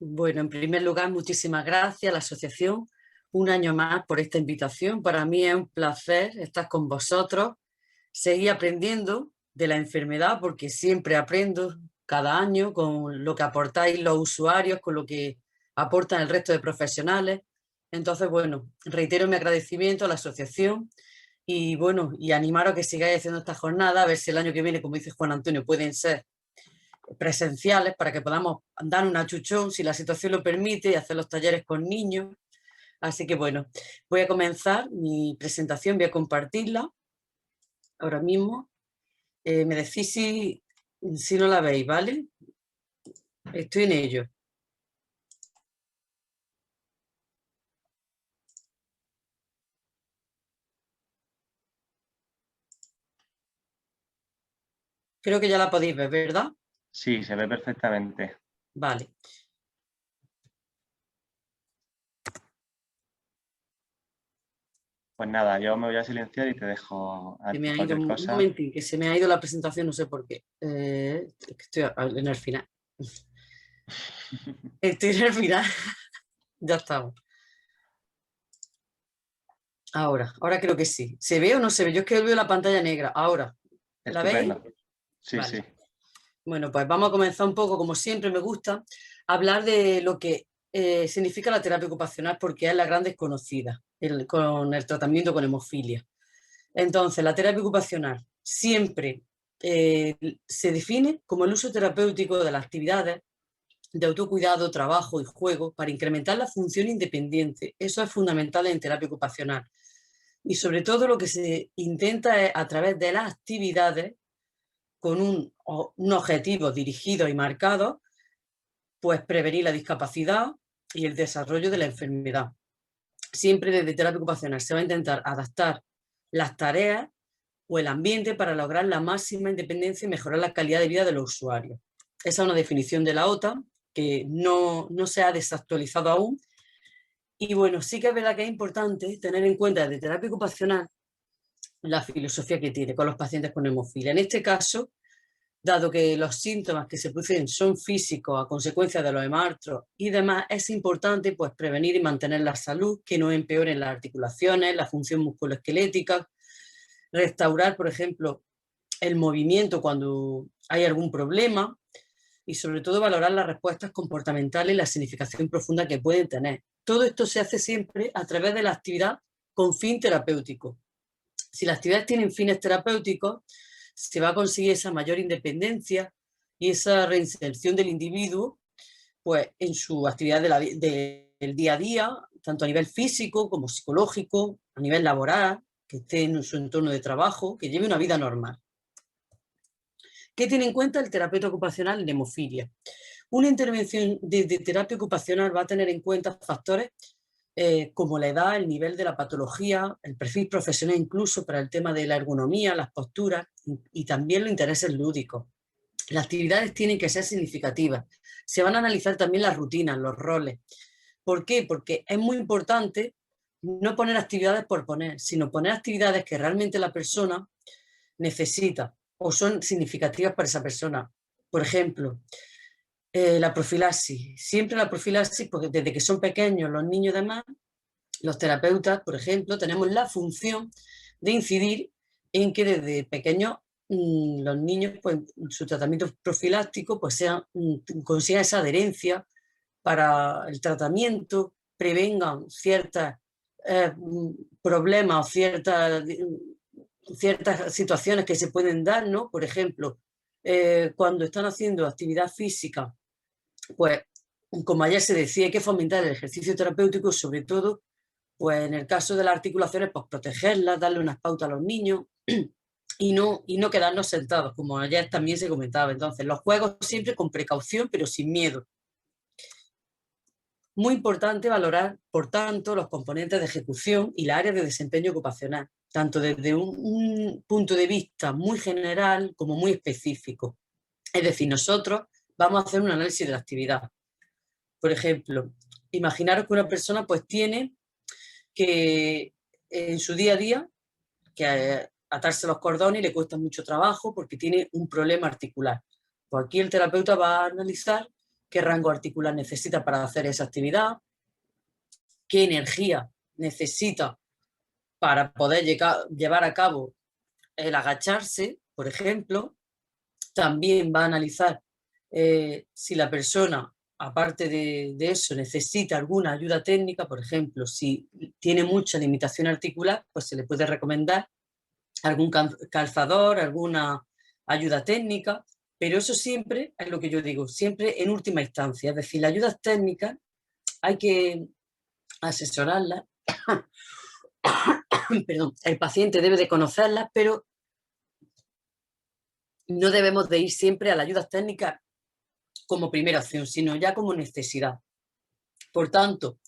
Bueno, en primer lugar, muchísimas gracias a la asociación un año más por esta invitación. Para mí es un placer estar con vosotros, seguir aprendiendo de la enfermedad, porque siempre aprendo cada año con lo que aportáis los usuarios, con lo que aportan el resto de profesionales. Entonces, bueno, reitero mi agradecimiento a la asociación y bueno, y animaros a que sigáis haciendo esta jornada, a ver si el año que viene, como dice Juan Antonio, pueden ser presenciales para que podamos dar un achuchón si la situación lo permite y hacer los talleres con niños. Así que bueno, voy a comenzar mi presentación, voy a compartirla ahora mismo. Me decís si no la veis, ¿vale? Estoy en ello. Creo que ya la podéis ver, ¿verdad? Sí, se ve perfectamente. Vale. Pues nada, yo me voy a silenciar y te dejo Que me ha ido cualquier un cosa. momentín, que se me ha ido la presentación, no sé por qué. Estoy en el final. Estoy en el final. Ya estamos. Ahora creo que sí. ¿Se ve o no se ve? Yo es que veo la pantalla negra. Ahora, ¿la veis? Estupendo. Sí, Vale. sí. Bueno, pues vamos a comenzar un poco, como siempre me gusta, a hablar de lo que significa la terapia ocupacional, porque es la gran desconocida con el tratamiento con hemofilia. Entonces, la terapia ocupacional siempre se define como el uso terapéutico de las actividades de autocuidado, trabajo y juego para incrementar la función independiente. Eso es fundamental en terapia ocupacional. Y sobre todo lo que se intenta es, a través de las actividades, con un objetivo dirigido y marcado, pues prevenir la discapacidad y el desarrollo de la enfermedad. Siempre desde terapia ocupacional se va a intentar adaptar las tareas o el ambiente para lograr la máxima independencia y mejorar la calidad de vida de los usuarios. Esa es una definición de la OTAN que no se ha desactualizado aún. Y bueno, sí que es verdad que es importante tener en cuenta desde terapia ocupacional la filosofía que tiene con los pacientes con hemofilia. En este caso, dado que los síntomas que se producen son físicos a consecuencia de los hemartros y demás, es importante pues prevenir y mantener la salud, que no empeoren las articulaciones, la función musculoesquelética, restaurar, por ejemplo, el movimiento cuando hay algún problema y sobre todo valorar las respuestas comportamentales y la significación profunda que pueden tener. Todo esto se hace siempre a través de la actividad con fin terapéutico. Si las actividades tienen fines terapéuticos, se va a conseguir esa mayor independencia y esa reinserción del individuo pues, en su actividad del día a día, tanto a nivel físico como psicológico, a nivel laboral, que esté en su entorno de trabajo, que lleve una vida normal. ¿Qué tiene en cuenta el terapeuta ocupacional en hemofilia? Una intervención de terapia ocupacional va a tener en cuenta factores como la edad, el nivel de la patología, el perfil profesional incluso para el tema de la ergonomía, las posturas y también los intereses lúdicos. Las actividades tienen que ser significativas. Se van a analizar también las rutinas, los roles. ¿Por qué? Porque es muy importante no poner actividades por poner, sino poner actividades que realmente la persona necesita o son significativas para esa persona. Por ejemplo, la profilaxis. Siempre la profilaxis, porque desde que son pequeños los niños y demás, los terapeutas, por ejemplo, tenemos la función de incidir en que desde pequeños los niños, pues, su tratamiento profiláctico, pues consigan esa adherencia para el tratamiento, prevengan ciertos problemas o ciertas situaciones que se pueden dar, ¿no? Por ejemplo, cuando están haciendo actividad física, pues, como ayer se decía, hay que fomentar el ejercicio terapéutico, sobre todo pues en el caso de las articulaciones, pues protegerlas, darle unas pautas a los niños y no quedarnos sentados, como ayer también se comentaba. Entonces, los juegos siempre con precaución, pero sin miedo. Muy importante valorar, por tanto, los componentes de ejecución y la área de desempeño ocupacional, tanto desde un punto de vista muy general como muy específico. Es decir, nosotros vamos a hacer un análisis de la actividad. Por ejemplo, imaginaros que una persona pues tiene que en su día a día que atarse los cordones y le cuesta mucho trabajo porque tiene un problema articular. Pues aquí el terapeuta va a analizar qué rango articular necesita para hacer esa actividad, qué energía necesita para poder llevar a cabo el agacharse, por ejemplo. También va a analizar si la persona, aparte de eso, necesita alguna ayuda técnica. Por ejemplo, si tiene mucha limitación articular, pues se le puede recomendar algún calzador, alguna ayuda técnica, pero eso siempre es lo que yo digo, siempre en última instancia. Es decir, las ayudas técnicas hay que asesorarlas, perdón, el paciente debe de conocerlas, pero no debemos de ir siempre a las ayudas técnicas como primera opción, sino ya como necesidad. Por tanto,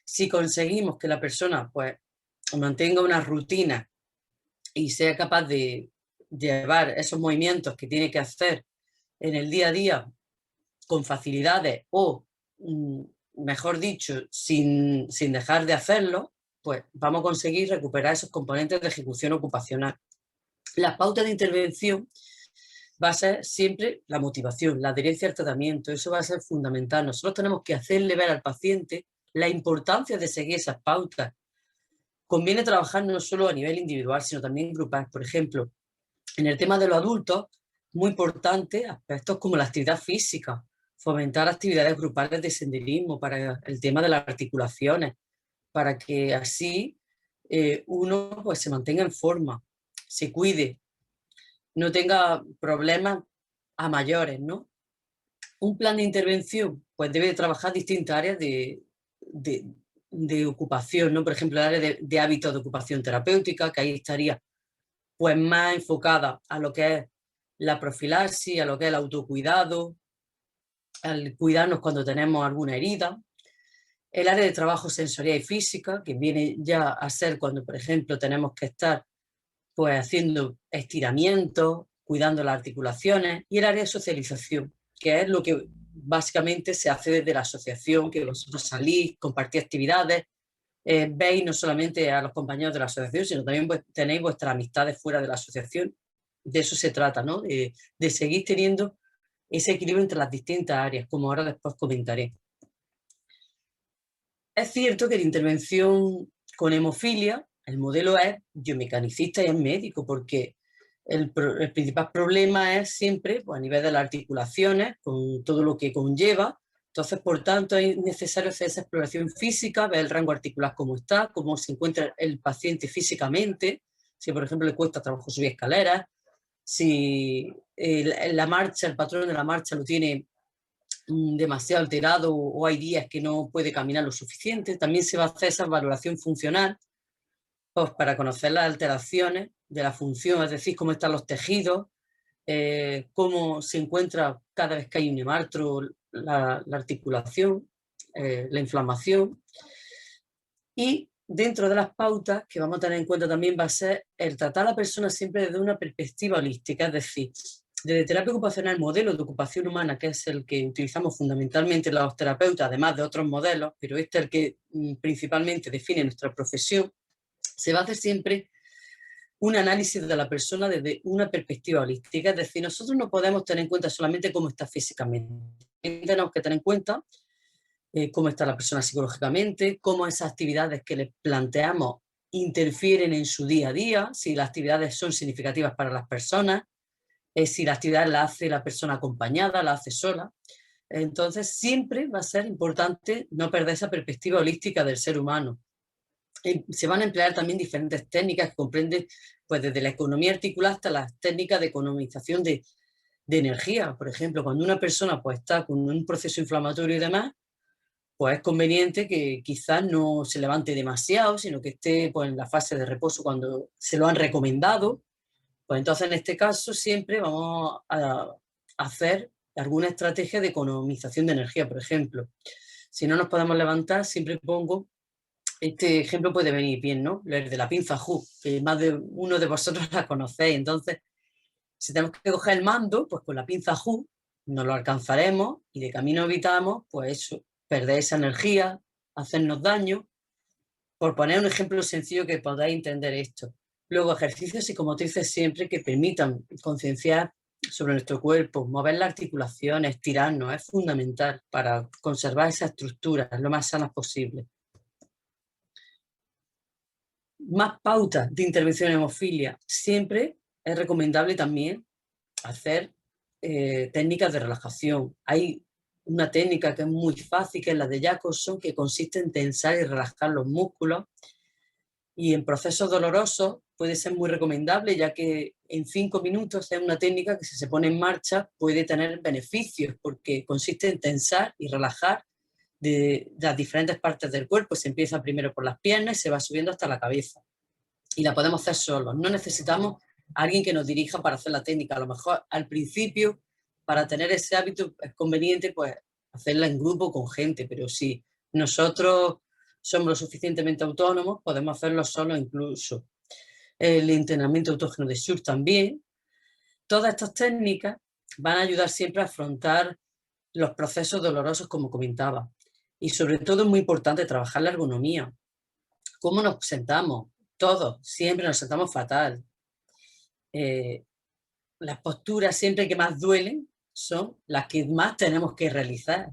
si conseguimos que la persona pues mantenga una rutina y sea capaz de llevar esos movimientos que tiene que hacer en el día a día con facilidades o, mejor dicho, sin dejar de hacerlo, pues vamos a conseguir recuperar esos componentes de ejecución ocupacional. Las pautas de intervención va a ser siempre la motivación, la adherencia al tratamiento, eso va a ser fundamental. Nosotros tenemos que hacerle ver al paciente la importancia de seguir esas pautas. Conviene trabajar no solo a nivel individual, sino también grupal. Por ejemplo, en el tema de los adultos, muy importante aspectos como la actividad física, fomentar actividades grupales de senderismo para el tema de las articulaciones, para que así uno pues, se mantenga en forma, se cuide, no tenga problemas a mayores, ¿no? Un plan de intervención pues debe trabajar distintas áreas de ocupación, ¿no? Por ejemplo, el área de hábitos de ocupación terapéutica, que ahí estaría pues más enfocada a lo que es la profilaxis, a lo que es el autocuidado, al cuidarnos cuando tenemos alguna herida. El área de trabajo sensorial y física, que viene ya a ser cuando, por ejemplo, tenemos que estar pues haciendo estiramientos, cuidando las articulaciones, y el área de socialización, que es lo que básicamente se hace desde la asociación, que vosotros salís, compartís actividades, veis no solamente a los compañeros de la asociación, sino también tenéis vuestras amistades fuera de la asociación. De eso se trata, ¿no? De seguir teniendo ese equilibrio entre las distintas áreas, como ahora después comentaré. Es cierto que la intervención con hemofilia, el modelo es biomecanicista y es médico, porque el principal problema es siempre pues, a nivel de las articulaciones, con todo lo que conlleva. Entonces, por tanto, es necesario hacer esa exploración física, ver el rango articular cómo está, cómo se encuentra el paciente físicamente, si por ejemplo le cuesta trabajo subir escaleras, si la marcha, el patrón de la marcha lo tiene demasiado alterado o hay días que no puede caminar lo suficiente. También se va a hacer esa valoración funcional pues, para conocer las alteraciones de la función, es decir, cómo están los tejidos, cómo se encuentra cada vez que hay un hemartro la articulación, la inflamación. Y dentro de las pautas que vamos a tener en cuenta también va a ser el tratar a la persona siempre desde una perspectiva holística, es decir, desde terapia ocupacional, modelo de ocupación humana, que es el que utilizamos fundamentalmente los terapeutas, además de otros modelos, pero este es el que principalmente define nuestra profesión, se va a hacer siempre un análisis de la persona desde una perspectiva holística, es decir, nosotros no podemos tener en cuenta solamente cómo está físicamente, tenemos que tener en cuenta cómo está la persona psicológicamente, cómo esas actividades que les planteamos interfieren en su día a día, si las actividades son significativas para las personas, si la actividad la hace la persona acompañada, la hace sola. Entonces siempre va a ser importante no perder esa perspectiva holística del ser humano. Se van a emplear también diferentes técnicas que comprenden pues, desde la economía articular hasta las técnicas de economización de energía. Por ejemplo, cuando una persona pues, está con un proceso inflamatorio y demás, pues es conveniente que quizás no se levante demasiado, sino que esté pues, en la fase de reposo cuando se lo han recomendado. Pues entonces en este caso siempre vamos a hacer alguna estrategia de economización de energía, por ejemplo. Si no nos podemos levantar, siempre pongo, este ejemplo puede venir bien, ¿no? El de la pinza Hu, que más de uno de vosotros la conocéis. Entonces, si tenemos que coger el mando, pues con la pinza Hu nos lo alcanzaremos y de camino evitamos, pues eso, perder esa energía, hacernos daño. Por poner un ejemplo sencillo que podáis entender esto. Luego, ejercicios psicomotrices siempre que permitan concienciar sobre nuestro cuerpo, mover las articulaciones, estirarnos, es fundamental para conservar esas estructuras lo más sanas posible. Más pautas de intervención en hemofilia. Siempre es recomendable también hacer técnicas de relajación. Hay una técnica que es muy fácil, que es la de Jacobson, que consiste en tensar y relajar los músculos. Y en procesos dolorosos puede ser muy recomendable, ya que en 5 minutos es una técnica que si se pone en marcha puede tener beneficios, porque consiste en tensar y relajar de las diferentes partes del cuerpo. Se empieza primero por las piernas y se va subiendo hasta la cabeza. Y la podemos hacer solos. No necesitamos a alguien que nos dirija para hacer la técnica. A lo mejor al principio, para tener ese hábito, es conveniente pues hacerla en grupo con gente, pero si nosotros somos lo suficientemente autónomos, podemos hacerlo solos incluso. El entrenamiento autógeno de Schur también. Todas estas técnicas van a ayudar siempre a afrontar los procesos dolorosos, como comentaba. Y sobre todo es muy importante trabajar la ergonomía. ¿Cómo nos sentamos? Todos, siempre nos sentamos fatal. Las posturas siempre que más duelen son las que más tenemos que realizar.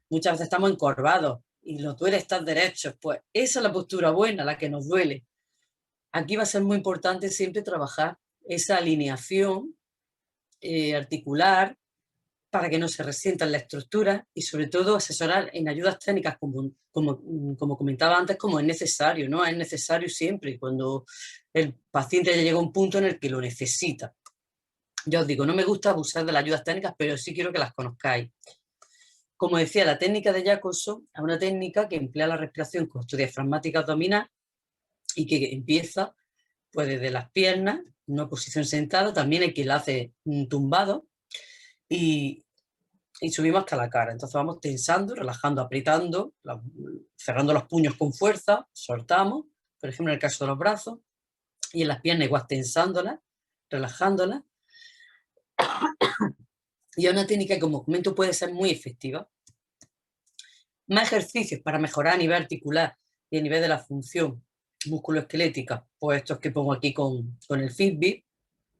Muchas veces estamos encorvados y nos duele estar derechos. Pues esa es la postura buena, la que nos duele. Aquí va a ser muy importante siempre trabajar esa alineación articular para que no se resientan la estructura y sobre todo asesorar en ayudas técnicas como comentaba antes, como es necesario, ¿no? Es necesario siempre cuando el paciente ya llega a un punto en el que lo necesita. Yo os digo, no me gusta abusar de las ayudas técnicas, pero sí quiero que las conozcáis. Como decía, la técnica de Jacobson es una técnica que emplea la respiración diafragmática abdominal y que empieza pues desde las piernas, una posición sentada, también hay quien la hace tumbado y subimos hasta la cara. Entonces vamos tensando, relajando, apretando, cerrando los puños con fuerza, soltamos, por ejemplo en el caso de los brazos, y en las piernas igual tensándolas, relajándolas. Y es una técnica que, como comento, puede ser muy efectiva. Más ejercicios para mejorar a nivel articular y a nivel de la función musculoesquelética, pues estos que pongo aquí con el Fitbit.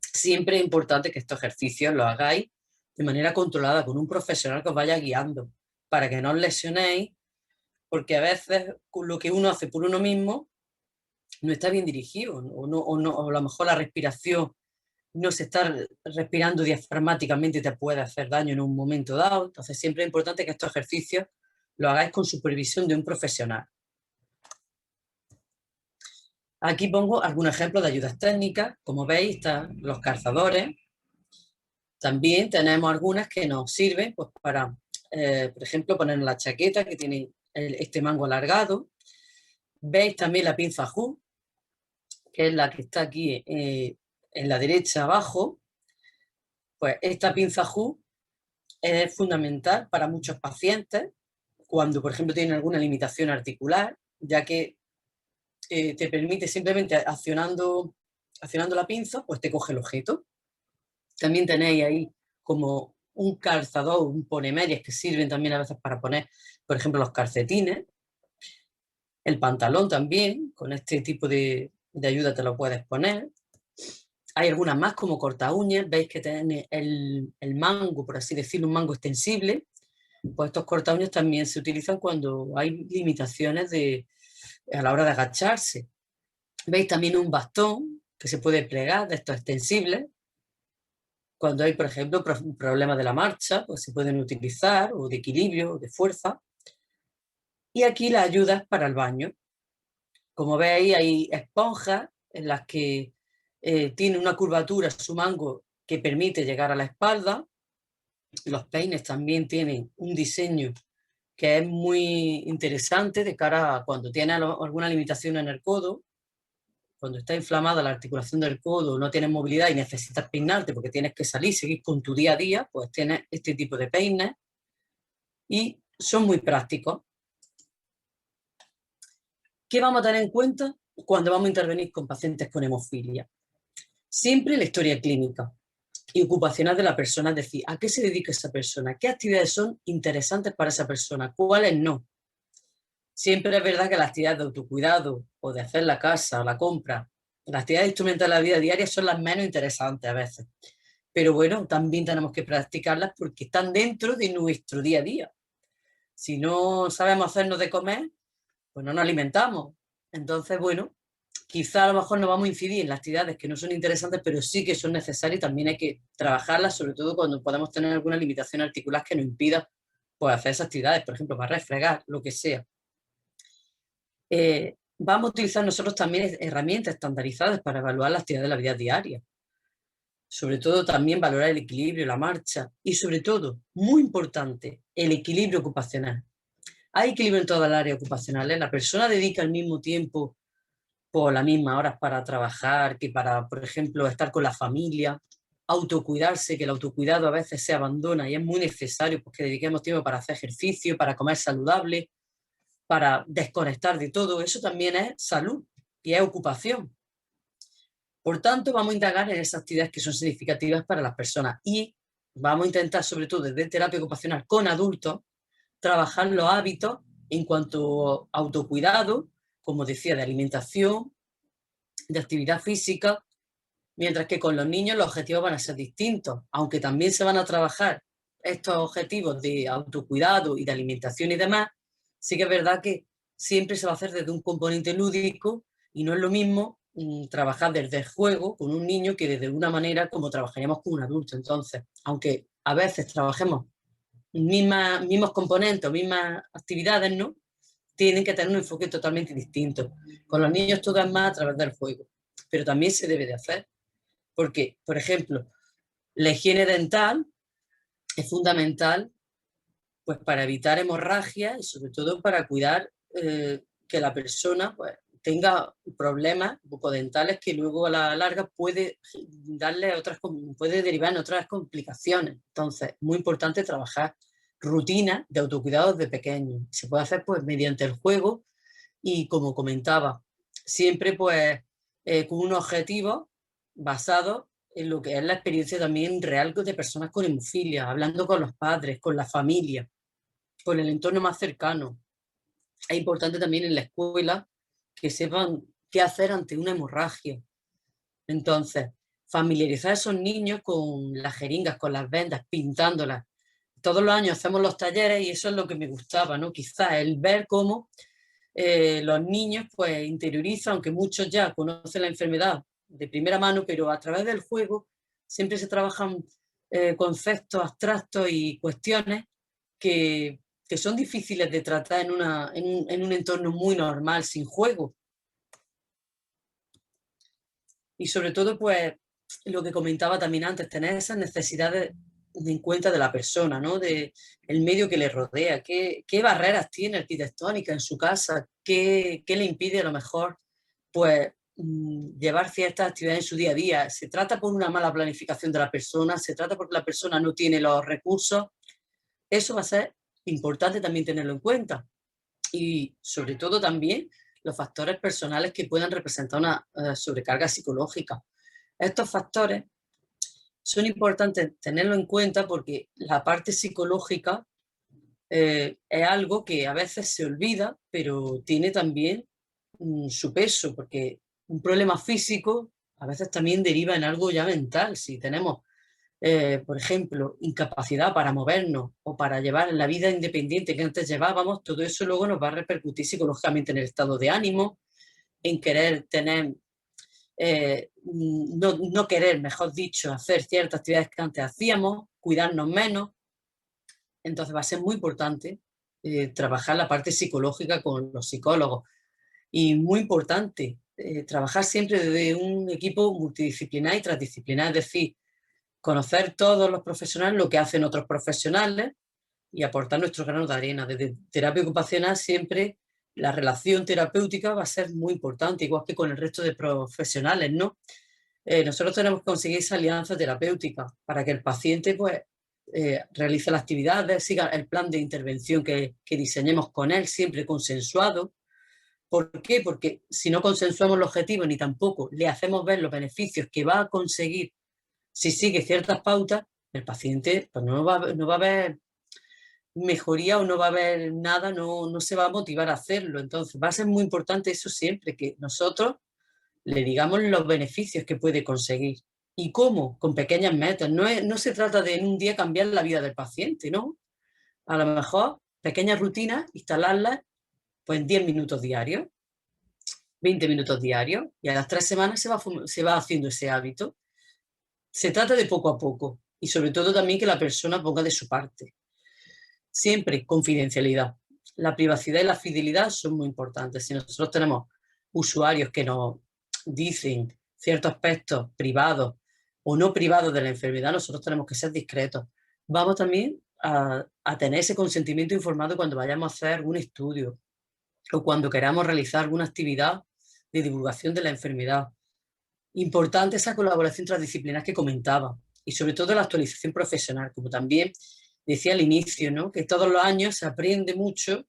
Siempre es importante que estos ejercicios los hagáis de manera controlada, con un profesional que os vaya guiando, para que no os lesionéis, porque a veces lo que uno hace por uno mismo no está bien dirigido, o a lo mejor la respiración no se está respirando diafragmáticamente y te puede hacer daño en un momento dado. Entonces siempre es importante que estos ejercicios los hagáis con supervisión de un profesional. Aquí pongo algunos ejemplos de ayudas técnicas. Como veis, están los calzadores. También tenemos algunas que nos sirven pues, para, por ejemplo, poner la chaqueta que tiene este mango alargado. Veis también la pinza Hu, que es la que está aquí en la derecha abajo. Pues esta pinza Hu es fundamental para muchos pacientes cuando, por ejemplo, tienen alguna limitación articular, ya que te permite simplemente accionando la pinza, pues te coge el objeto. También tenéis ahí como un calzador, un ponemedias que sirven también a veces para poner, por ejemplo, los calcetines. El pantalón también, con este tipo de ayuda te lo puedes poner. Hay algunas más como corta uñas, veis que tiene el mango, por así decirlo, un mango extensible. Pues estos corta uñas también se utilizan cuando hay limitaciones a la hora de agacharse. Veis también un bastón que se puede plegar de estos extensibles. Cuando hay, por ejemplo, problemas de la marcha, pues se pueden utilizar, o de equilibrio, o de fuerza. Y aquí las ayudas para el baño. Como veis, hay esponjas en las que tiene una curvatura su mango que permite llegar a la espalda. Los peines también tienen un diseño que es muy interesante de cara a cuando tienes alguna limitación en el codo, cuando está inflamada la articulación del codo, no tienes movilidad y necesitas peinarte porque tienes que salir, seguir con tu día a día, pues tienes este tipo de peines y son muy prácticos. ¿Qué vamos a tener en cuenta cuando vamos a intervenir con pacientes con hemofilia? Siempre la historia clínica y ocupacional de la persona, es decir, ¿a qué se dedica esa persona? ¿Qué actividades son interesantes para esa persona? ¿Cuáles no? Siempre es verdad que las actividades de autocuidado o de hacer la casa o la compra, las actividades instrumentales de la vida diaria son las menos interesantes a veces. pero bueno, también tenemos que practicarlas porque están dentro de nuestro día a día. Si no sabemos hacernos de comer, pues no nos alimentamos. Entonces, bueno, quizá a lo mejor no vamos a incidir en las actividades que no son interesantes, pero sí que son necesarias y también hay que trabajarlas, sobre todo cuando podemos tener alguna limitación articular que nos impida pues, hacer esas actividades, por ejemplo, para refregar, lo que sea. Vamos a utilizar nosotros también herramientas estandarizadas para evaluar las actividades de la vida diaria. Sobre todo también valorar el equilibrio, la marcha y sobre todo, muy importante, el equilibrio ocupacional. Hay equilibrio en todas las áreas ocupacionales. La persona dedica el mismo tiempo por las mismas horas para trabajar que para, por ejemplo, estar con la familia, autocuidarse, que el autocuidado a veces se abandona y es muy necesario porque dediquemos tiempo para hacer ejercicio, para comer saludable, para desconectar de todo. Eso también es salud y es ocupación. Por tanto, vamos a indagar en esas actividades que son significativas para las personas y vamos a intentar, sobre todo desde terapia ocupacional con adultos, trabajar los hábitos en cuanto a autocuidado, como decía, de alimentación, de actividad física, mientras que con los niños los objetivos van a ser distintos, aunque también se van a trabajar estos objetivos de autocuidado y de alimentación y demás, sí que es verdad que siempre se va a hacer desde un componente lúdico y no es lo mismo trabajar desde el juego con un niño que desde una manera como trabajaríamos con un adulto. Entonces, aunque a veces trabajemos mismos componentes o mismas actividades, ¿no? Tienen que tener un enfoque totalmente distinto. Con los niños todo es más a través del juego, pero también se debe de hacer, porque, por ejemplo, la higiene dental es fundamental pues, para evitar hemorragias y sobre todo para cuidar que la persona pues, tenga problemas bucodentales que luego a la larga puede derivar en otras complicaciones. Entonces, muy importante trabajar rutinas de autocuidado desde pequeños. Se puede hacer pues mediante el juego y como comentaba, siempre pues con un objetivo basado en lo que es la experiencia también real de personas con hemofilia, hablando con los padres, con la familia, con el entorno más cercano. Es importante también en la escuela que sepan qué hacer ante una hemorragia. Entonces, familiarizar a esos niños con las jeringas, con las vendas, pintándolas. Todos los años hacemos los talleres y eso es lo que me gustaba, ¿no? Quizás el ver cómo los niños pues interiorizan, aunque muchos ya conocen la enfermedad de primera mano, pero a través del juego siempre se trabajan conceptos abstractos y cuestiones que, que son difíciles de tratar en un entorno muy normal, sin juego. Y sobre todo, pues, lo que comentaba también antes, tener esas necesidades en cuenta de la persona, ¿no? De el medio que le rodea, qué barreras tiene arquitectónicas en su casa, qué le impide a lo mejor, pues, llevar ciertas actividades en su día a día. Se trata por una mala planificación de la persona, se trata porque la persona no tiene los recursos. Eso va a ser importante también tenerlo en cuenta. Y sobre todo también los factores personales que puedan representar una sobrecarga psicológica. Estos factores son importantes tenerlo en cuenta porque la parte psicológica es algo que a veces se olvida, pero tiene también su peso, porque un problema físico a veces también deriva en algo ya mental. Si tenemos, por ejemplo, incapacidad para movernos o para llevar la vida independiente que antes llevábamos, todo eso luego nos va a repercutir psicológicamente en el estado de ánimo, en querer tener no querer, mejor dicho, hacer ciertas actividades que antes hacíamos, cuidarnos menos. Entonces va a ser muy importante trabajar la parte psicológica con los psicólogos y muy importante trabajar siempre desde un equipo multidisciplinar y transdisciplinar, es decir, conocer todos los profesionales, lo que hacen otros profesionales y aportar nuestro grano de arena. Desde terapia ocupacional siempre la relación terapéutica va a ser muy importante, igual que con el resto de profesionales, ¿no? Nosotros tenemos que conseguir esa alianza terapéutica para que el paciente pues, realice las actividades, siga el plan de intervención que diseñemos con él, siempre consensuado. ¿Por qué? Porque si no consensuamos el objetivo ni tampoco le hacemos ver los beneficios que va a conseguir si sigue ciertas pautas, el paciente pues, no va a ver mejoría o no va a haber nada, no se va a motivar a hacerlo. Entonces va a ser muy importante eso siempre, que nosotros le digamos los beneficios que puede conseguir. ¿Y cómo? Con pequeñas metas. No se trata de en un día cambiar la vida del paciente, ¿no? A lo mejor pequeñas rutinas, instalarlas pues en 10 minutos diarios, 20 minutos diarios, y a las 3 semanas se va haciendo ese hábito. Se trata de poco a poco y sobre todo también que la persona ponga de su parte. Siempre confidencialidad. La privacidad y la fidelidad son muy importantes. Si nosotros tenemos usuarios que nos dicen ciertos aspectos privados o no privados de la enfermedad, nosotros tenemos que ser discretos. Vamos también a tener ese consentimiento informado cuando vayamos a hacer un estudio o cuando queramos realizar alguna actividad de divulgación de la enfermedad. Importante esa colaboración transdisciplinar que comentaba y sobre todo la actualización profesional, como también decía al inicio, ¿no? Que todos los años se aprende mucho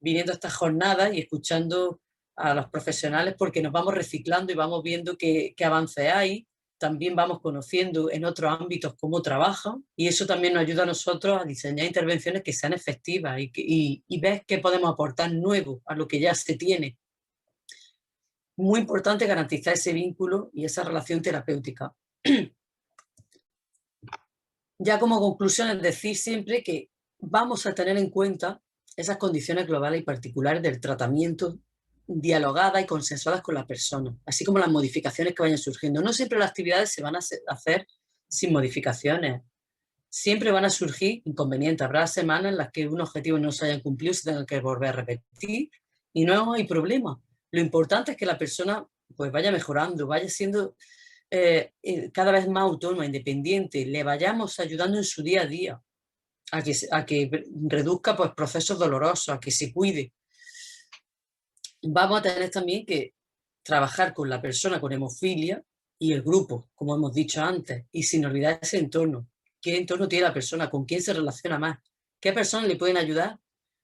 viniendo a estas jornadas y escuchando a los profesionales porque nos vamos reciclando y vamos viendo qué avances hay, también vamos conociendo en otros ámbitos cómo trabajan y eso también nos ayuda a nosotros a diseñar intervenciones que sean efectivas y ver qué podemos aportar nuevo a lo que ya se tiene. Muy importante garantizar ese vínculo y esa relación terapéutica. Ya como conclusión es decir siempre que vamos a tener en cuenta esas condiciones globales y particulares del tratamiento dialogadas y consensuadas con la persona, así como las modificaciones que vayan surgiendo. No siempre las actividades se van a hacer sin modificaciones. Siempre van a surgir inconvenientes. Habrá semanas en las que un objetivo no se haya cumplido y se tenga que volver a repetir y no hay problema. Lo importante es que la persona pues vaya mejorando, vaya siendo cada vez más autónoma, independiente, le vayamos ayudando en su día a día, a que reduzca pues, procesos dolorosos, a que se cuide. Vamos a tener también que trabajar con la persona con hemofilia y el grupo, como hemos dicho antes, y sin olvidar ese entorno. ¿Qué entorno tiene la persona? ¿Con quién se relaciona más? ¿Qué personas le pueden ayudar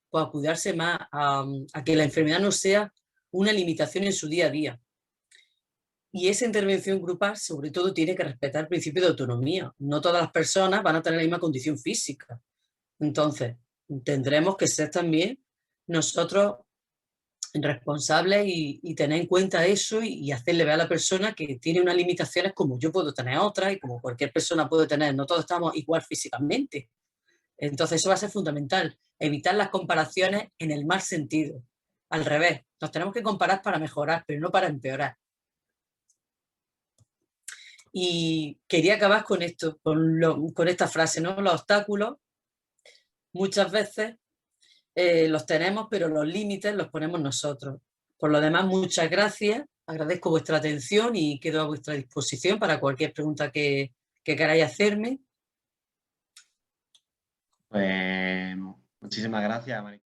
pues, a cuidarse más, a que la enfermedad no sea una limitación en su día a día? Y esa intervención grupal, sobre todo, tiene que respetar el principio de autonomía. No todas las personas van a tener la misma condición física. Entonces, tendremos que ser también nosotros responsables y tener en cuenta eso y hacerle ver a la persona que tiene unas limitaciones como yo puedo tener otras y como cualquier persona puede tener. No todos estamos igual físicamente. Entonces, eso va a ser fundamental. Evitar las comparaciones en el mal sentido. Al revés, nos tenemos que comparar para mejorar, pero no para empeorar. Y quería acabar con esto, con esta frase, ¿no? Los obstáculos muchas veces los tenemos, pero los límites los ponemos nosotros. Por lo demás, muchas gracias, agradezco vuestra atención y quedo a vuestra disposición para cualquier pregunta que queráis hacerme. Pues muchísimas gracias, Mari.